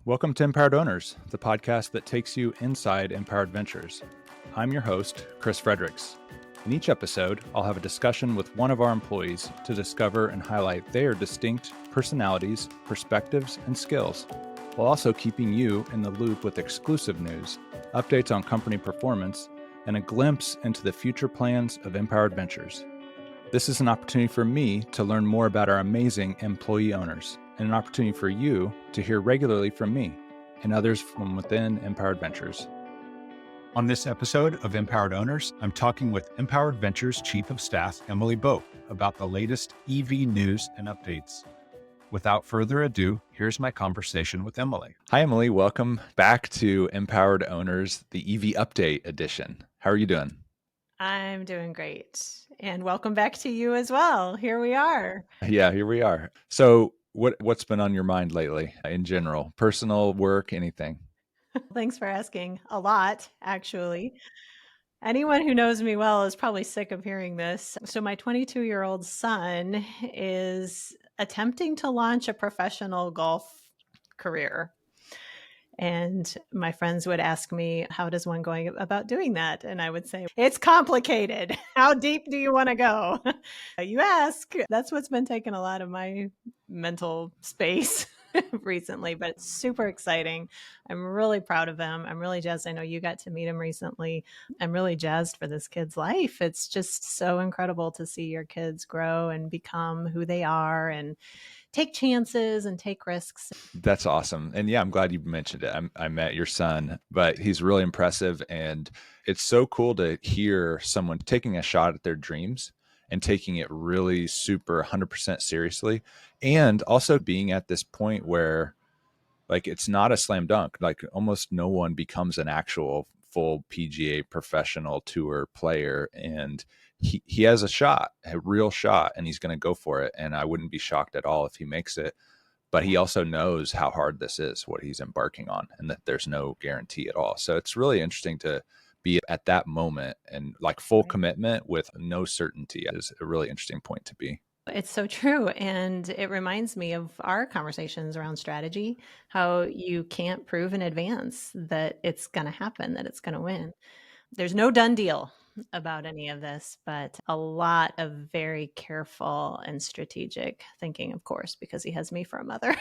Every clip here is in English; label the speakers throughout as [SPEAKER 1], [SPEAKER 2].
[SPEAKER 1] Welcome to Empowered Owners, the podcast that takes you inside Empowered Ventures. I'm your host, Chris Fredericks. In each episode, I'll have a discussion with one of our employees to discover and highlight their distinct personalities, perspectives, and skills, while also keeping you in the loop with exclusive news, updates on company performance, and a glimpse into the future plans of Empowered Ventures. This is an opportunity for me to learn more about our amazing employee owners, and an opportunity for you to hear regularly from me and others from within Empowered Ventures. On this episode of Empowered Owners, I'm talking with Empowered Ventures Chief of Staff, Emily Bopp, about the latest EV news and updates. Without further ado, here's my conversation with Emily. Hi, Emily. Welcome back to Empowered Owners, the EV Update edition. How are you doing?
[SPEAKER 2] I'm doing great. And welcome back to you as well. Here we are.
[SPEAKER 1] Yeah, here we are. So what's been on your mind lately in general? Personal, work, anything?
[SPEAKER 2] Thanks for asking. A lot, actually. Anyone who knows me well is probably sick of hearing this. So my 22-year-old son is attempting to launch a professional golf career. And my friends would ask me, how does one go about doing that? And I would say, it's complicated. How deep do you want to go? You ask. That's what's been taking a lot of my mental space recently, but it's super exciting. I'm really proud of him. I'm really jazzed. I know you got to meet him recently. I'm really jazzed for this kid's life. It's just so incredible to see your kids grow and become who they are and take chances and take risks.
[SPEAKER 1] That's awesome. And yeah, I'm glad you mentioned it. I met your son, but he's really impressive. And it's so cool to hear someone taking a shot at their dreams and taking it really super 100% seriously. And also being at this point where like it's not a slam dunk, like almost no one becomes an actual full PGA professional tour player. And he has a shot, a real shot, and he's going to go for it. And I wouldn't be shocked at all if he makes it. But he also knows how hard this is, what he's embarking on, and that there's no guarantee at all. So it's really interesting to be at that moment and like full commitment with no certainty is a really interesting point to be.
[SPEAKER 2] It's so true. And it reminds me of our conversations around strategy, how you can't prove in advance that it's going to happen, that it's going to win. There's no done deal about any of this, but a lot of very careful and strategic thinking, of course, because he has me for a mother.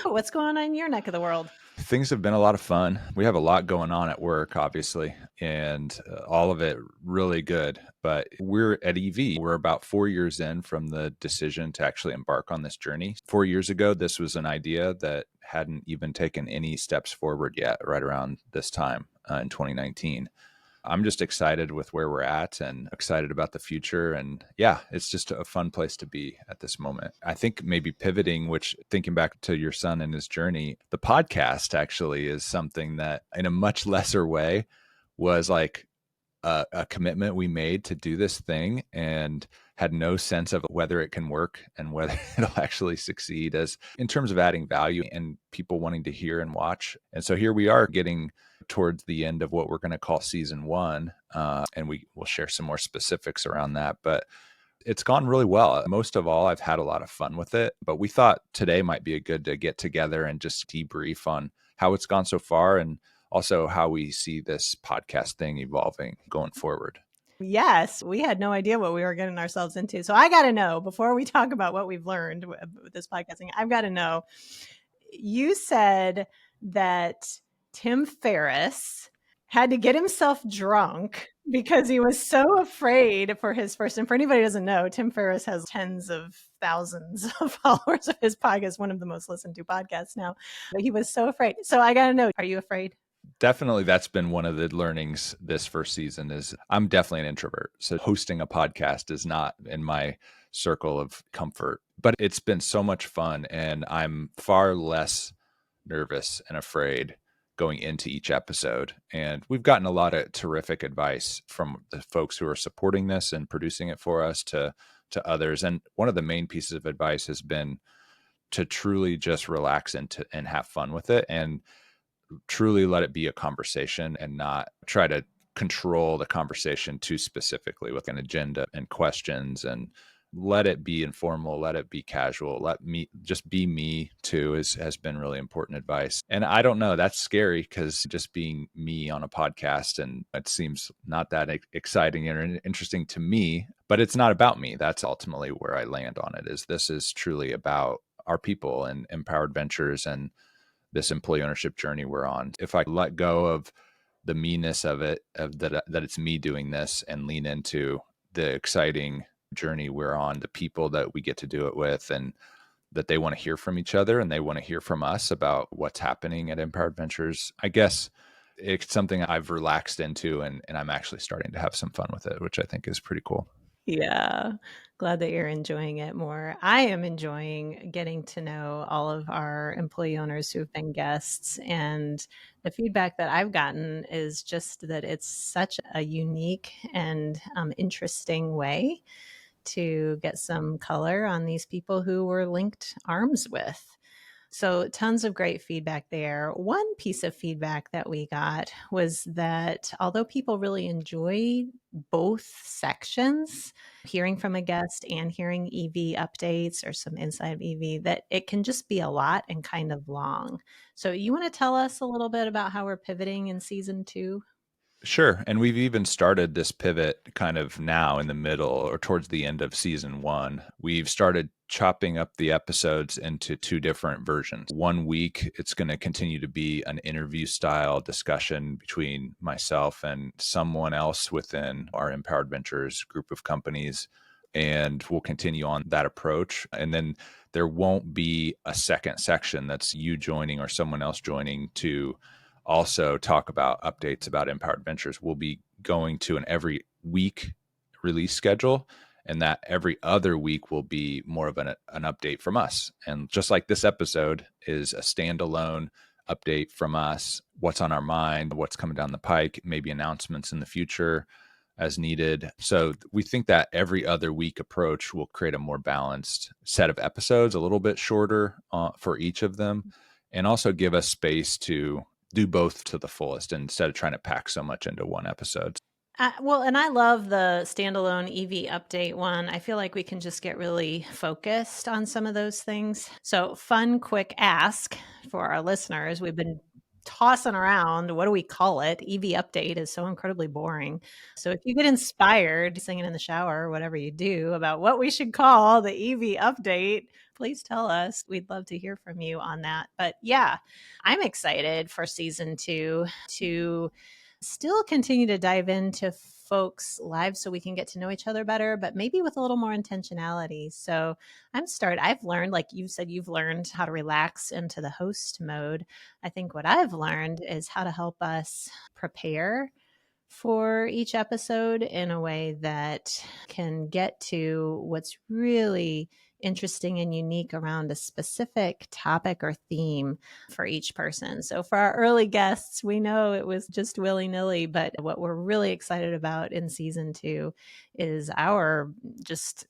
[SPEAKER 2] What's going on in your neck of the world?
[SPEAKER 1] Things have been a lot of fun. We have a lot going on at work, obviously, and all of it really good. But we're at EV. We're about 4 years in from the decision to actually embark on this journey. 4 years ago, this was an idea that hadn't even taken any steps forward yet, right around this time in 2019. I'm just excited with where we're at and excited about the future. And yeah, it's just a fun place to be at this moment. I think maybe pivoting, which thinking back to your son and his journey, the podcast actually is something that in a much lesser way was like a commitment we made to do this thing and had no sense of whether it can work and whether it'll actually succeed as in terms of adding value and people wanting to hear and watch. And so here we are getting towards the end of what we're going to call season one. And we will share some more specifics around that, but it's gone really well. Most of all, I've had a lot of fun with it, but we thought today might be a good to get together and just debrief on how it's gone so far and also how we see this podcast thing evolving going forward.
[SPEAKER 2] Yes, we had no idea what we were getting ourselves into. So I got to know before we talk about what we've learned with this podcasting, I've got to know. You said that Tim Ferriss had to get himself drunk because he was so afraid for his first. And for anybody who doesn't know, Tim Ferriss has tens of thousands of followers of his podcast, one of the most listened to podcasts now. But he was so afraid. So I got to know, are you afraid?
[SPEAKER 1] Definitely, that's been one of the learnings this first season is I'm definitely an introvert. So hosting a podcast is not in my circle of comfort, but it's been so much fun and I'm far less nervous and afraid going into each episode. And we've gotten a lot of terrific advice from the folks who are supporting this and producing it for us to others. And one of the main pieces of advice has been to truly just relax and have fun with it and truly let it be a conversation and not try to control the conversation too specifically with an agenda and questions and let it be informal, let it be casual, let me just be me too has been really important advice. And I don't know, that's scary because just being me on a podcast, and it seems not that exciting or interesting to me, but it's not about me. That's ultimately where I land on it, is this is truly about our people and empowered ventures and this employee ownership journey we're on. If I let go of the meanness of it, of that it's me doing this, and lean into the exciting journey we're on, the people that we get to do it with, and that they want to hear from each other and they want to hear from us about what's happening at Empowered Ventures, I guess it's something I've relaxed into, and I'm actually starting to have some fun with it, which I think is pretty cool.
[SPEAKER 2] Yeah. Glad that you're enjoying it more. I am enjoying getting to know all of our employee owners who've been guests. And the feedback that I've gotten is just that it's such a unique and interesting way to get some color on these people who we're linked arms with. So, tons of great feedback there. One piece of feedback that we got was that although people really enjoy both sections, hearing from a guest and hearing EV updates or some inside of EV, that it can just be a lot and kind of long. So, you want to tell us a little bit about how we're pivoting in season 2?
[SPEAKER 1] Sure. And we've even started this pivot kind of now in the middle or towards the end of season 1. We've started chopping up the episodes into 2 different versions. One week, it's going to continue to be an interview style discussion between myself and someone else within our Empowered Ventures group of companies. And we'll continue on that approach. And then there won't be a second section that's you joining or someone else joining to also talk about updates about Empowered Ventures. We'll be going to an every week release schedule, and that every other week will be more of an update from us. And just like this episode is a standalone update from us, what's on our mind, what's coming down the pike, maybe announcements in the future as needed. So we think that every other week approach will create a more balanced set of episodes, a little bit shorter for each of them, and also give us space to do both to the fullest instead of trying to pack so much into one episode.
[SPEAKER 2] Well, and I love the standalone EV update one. I feel like we can just get really focused on some of those things. So, fun, quick ask for our listeners. We've been tossing around, what do we call it? EV update is so incredibly boring. So, if you get inspired singing in the shower or whatever you do about what we should call the EV update, please tell us. We'd love to hear from you on that. But yeah, I'm excited for season 2 to still continue to dive into folks' lives so we can get to know each other better, but maybe with a little more intentionality. So I've learned, like you said, you've learned how to relax into the host mode. I think what I've learned is how to help us prepare for each episode in a way that can get to what's really interesting and unique around a specific topic or theme for each person. So, for our early guests, we know it was just willy nilly, but what we're really excited about in season 2 is our just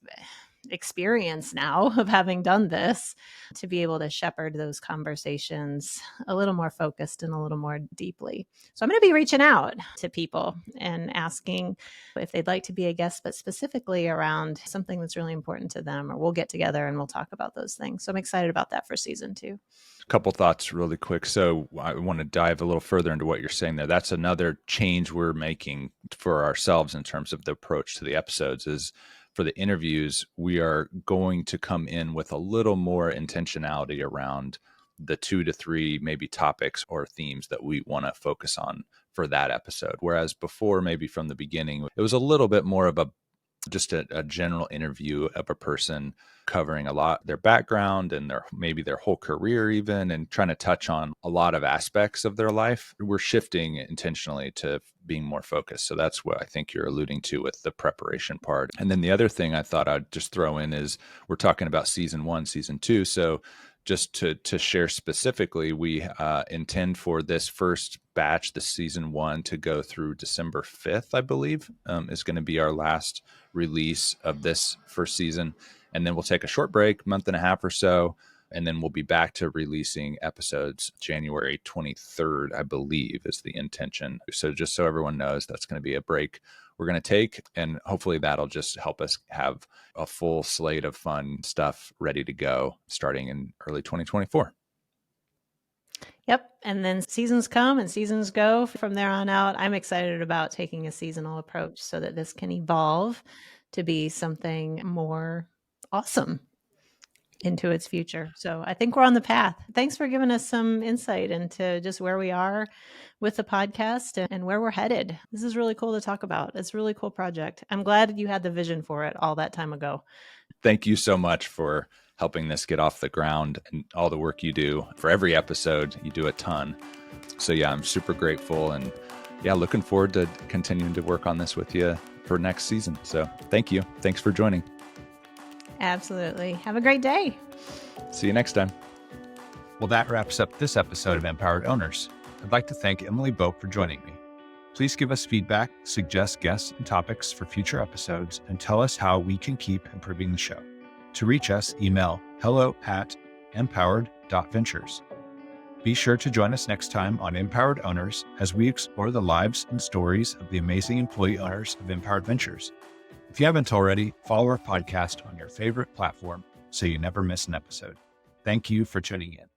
[SPEAKER 2] experience now of having done this to be able to shepherd those conversations a little more focused and a little more deeply. So I'm going to be reaching out to people and asking if they'd like to be a guest, but specifically around something that's really important to them, or we'll get together and we'll talk about those things. So I'm excited about that for season 2.
[SPEAKER 1] Couple thoughts really quick. So I want to dive a little further into what you're saying there. That's another change we're making for ourselves in terms of the approach to the episodes. Is for the interviews, we are going to come in with a little more intentionality around the 2 to 3 maybe topics or themes that we want to focus on for that episode. Whereas before, maybe from the beginning, it was a little bit more of just a general interview of a person, covering a lot their background and maybe their whole career even, and trying to touch on a lot of aspects of their life. We're shifting intentionally to being more focused. So that's what I think you're alluding to with the preparation part. And then the other thing I thought I'd just throw in is we're talking about season 1, season 2. So just to share specifically, we intend for this first batch, the season 1, to go through December 5th, I believe, is going to be our last release of this first season. And then we'll take a short break, month and a half or so, And then we'll be back to releasing episodes January 23rd, I believe, is the intention. So just so everyone knows, that's going to be a break we're going to take. And hopefully that'll just help us have a full slate of fun stuff ready to go starting in early 2024.
[SPEAKER 2] Yep. And then seasons come and seasons go from there on out. I'm excited about taking a seasonal approach so that this can evolve to be something more awesome into its future. So I think we're on the path. Thanks for giving us some insight into just where we are with the podcast and where we're headed. This is really cool to talk about. It's a really cool project. I'm glad you had the vision for it all that time ago.
[SPEAKER 1] Thank you so much for helping this get off the ground and all the work you do. For every episode, you do a ton. So yeah, I'm super grateful and yeah, looking forward to continuing to work on this with you for next season. So thank you. Thanks for joining.
[SPEAKER 2] Absolutely. Have a great day.
[SPEAKER 1] See you next time.
[SPEAKER 3] Well, that wraps up this episode of Empowered Owners. I'd like to thank Emily Bopp for joining me. Please give us feedback, suggest guests and topics for future episodes, and tell us how we can keep improving the show. To reach us, email hello@empowered.ventures. Be sure to join us next time on Empowered Owners as we explore the lives and stories of the amazing employee owners of Empowered Ventures. If you haven't already, follow our podcast on your favorite platform so you never miss an episode. Thank you for tuning in.